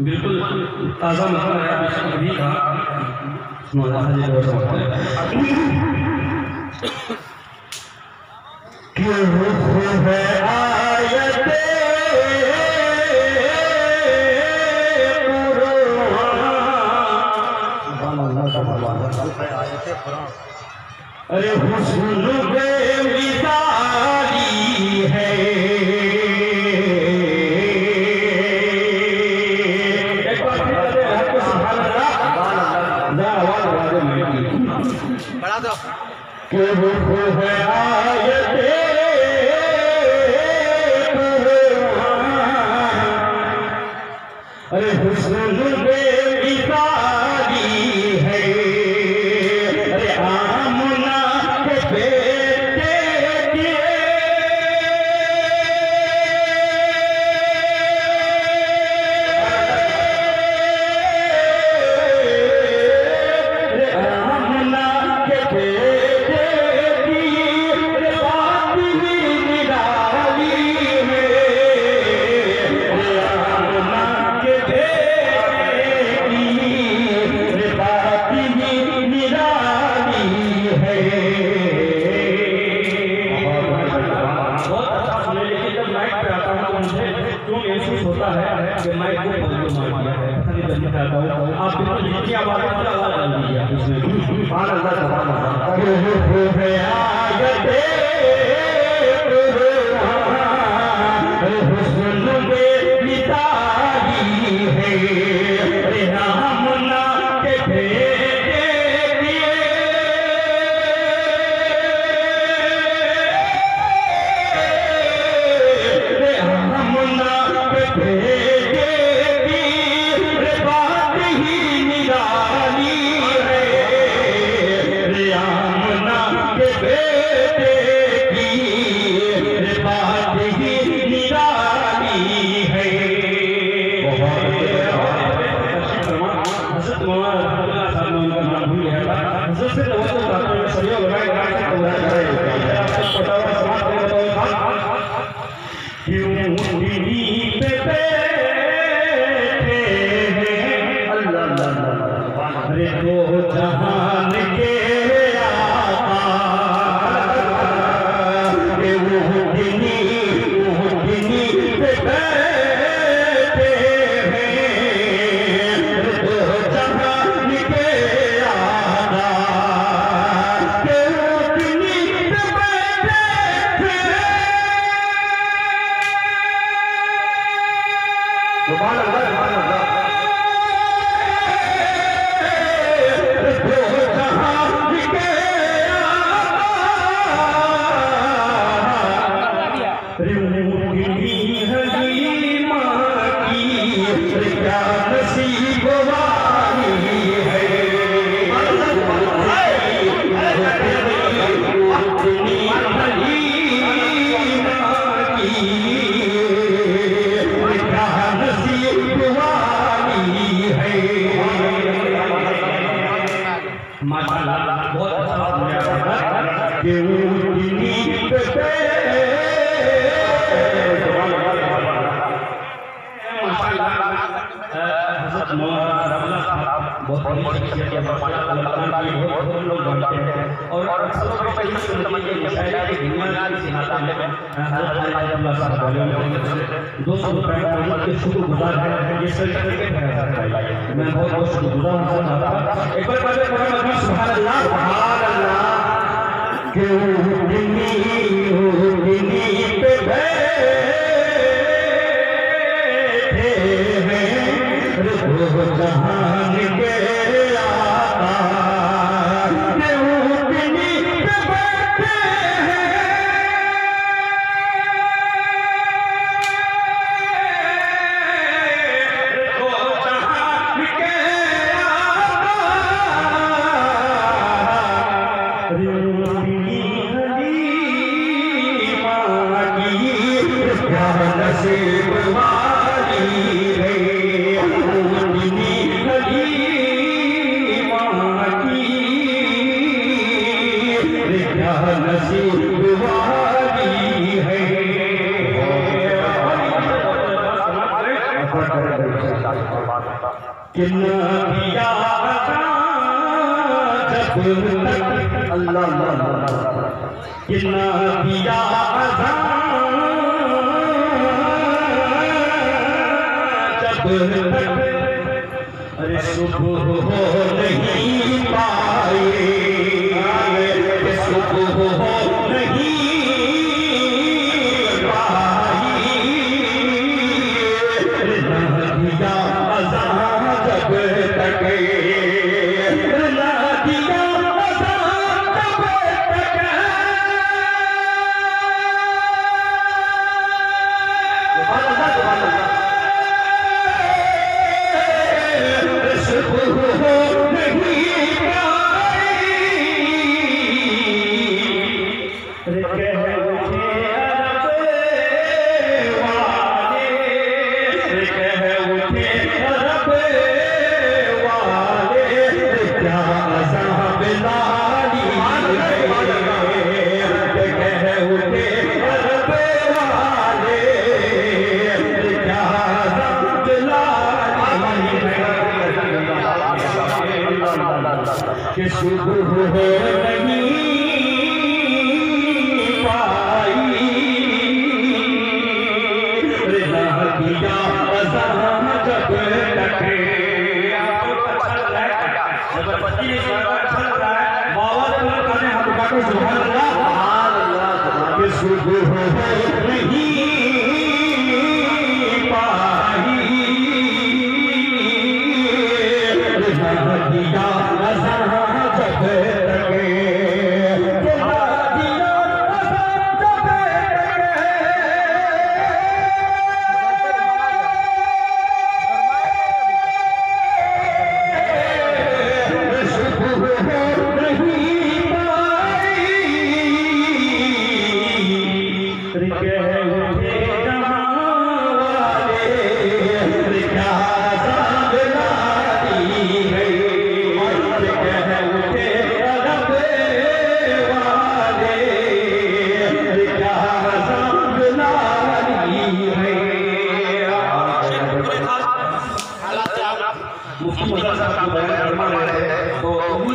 बिल्कुल ताज़ा मतलब है अभी का अरे हुस्न बेमिसाली है एक बार फिर सुभान अल्लाह आवाज बढ़ा दो कि वो है आयते अरे हुस्न बेमिसाली है अरे आमना के बेटे दिए अरे आमना के बेटे दिए अरे बात भी निराली है अरे आमना के होता है कि मैं को बोल मार दिया है खाली जल्दी करता हूं आप बिल्कुल जितनी आवाज है आवाज डाल दीजिए इसमें सुभान अल्लाह सुभान अल्लाह है आयते हुस्न बेमिसाली है अरे रामना के बेटे दिए रामना के बेटे दिए बात ही निराली है रामना के बेटे की बात ही निराली है अरे तो जहान के क्या नसीब वाली है माशाअल्लाह बहुत अच्छा कि लोग जानते हैं और अक्सर शुक्रगुजार है ये सर्टिफिकेट है मैं बहुत बहुत शुक्रगुजार हूं एक बार सुभान अल्लाह के पे बैठे हैं जहान के आका नसीब वाली है नसीब वाली है कितना किया जब तक अल्लाह कितना किया जब तक अरे सुबह हो नहीं पाए सुबह हो नहीं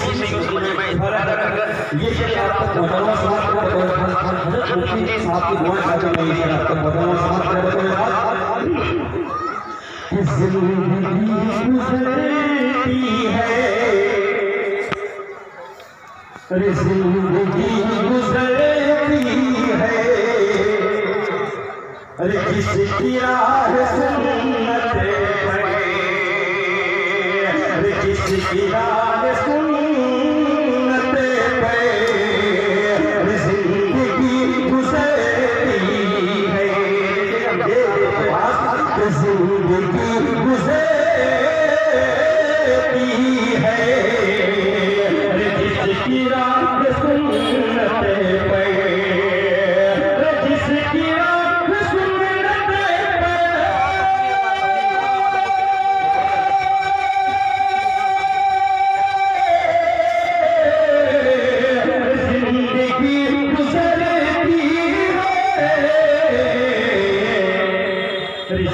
ये जिंदगी गुजरती है जिसकी राह सुन्नत पे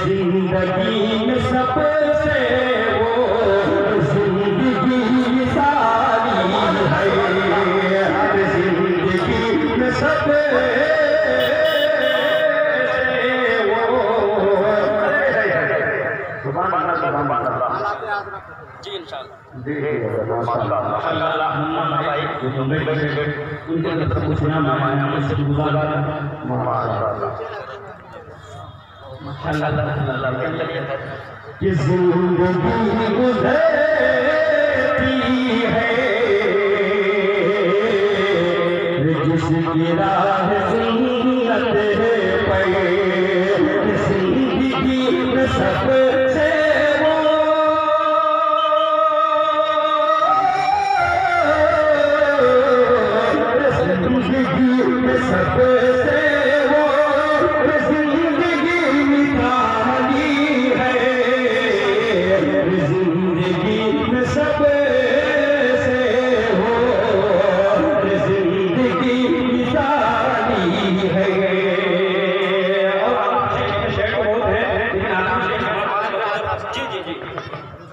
जिंदगी में सबसे जिंदगी में सबसे जिंदगी में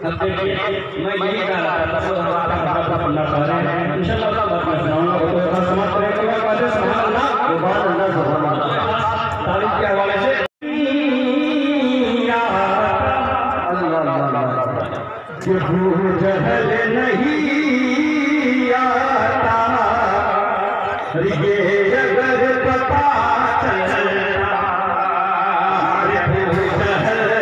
अब देखिए मैं यही कह रहा था तो हमारा हमारा पढ़ना चाह रहे हैं इंशाल्लाह बात मैं सुनाऊंगा तो ऐसा समाज करेंगे बातें सुभान अल्लाह सुभान अल्लाह तारीफ के हवाले से ये जहल नहीं आता ये अगर पता चलता ये जहल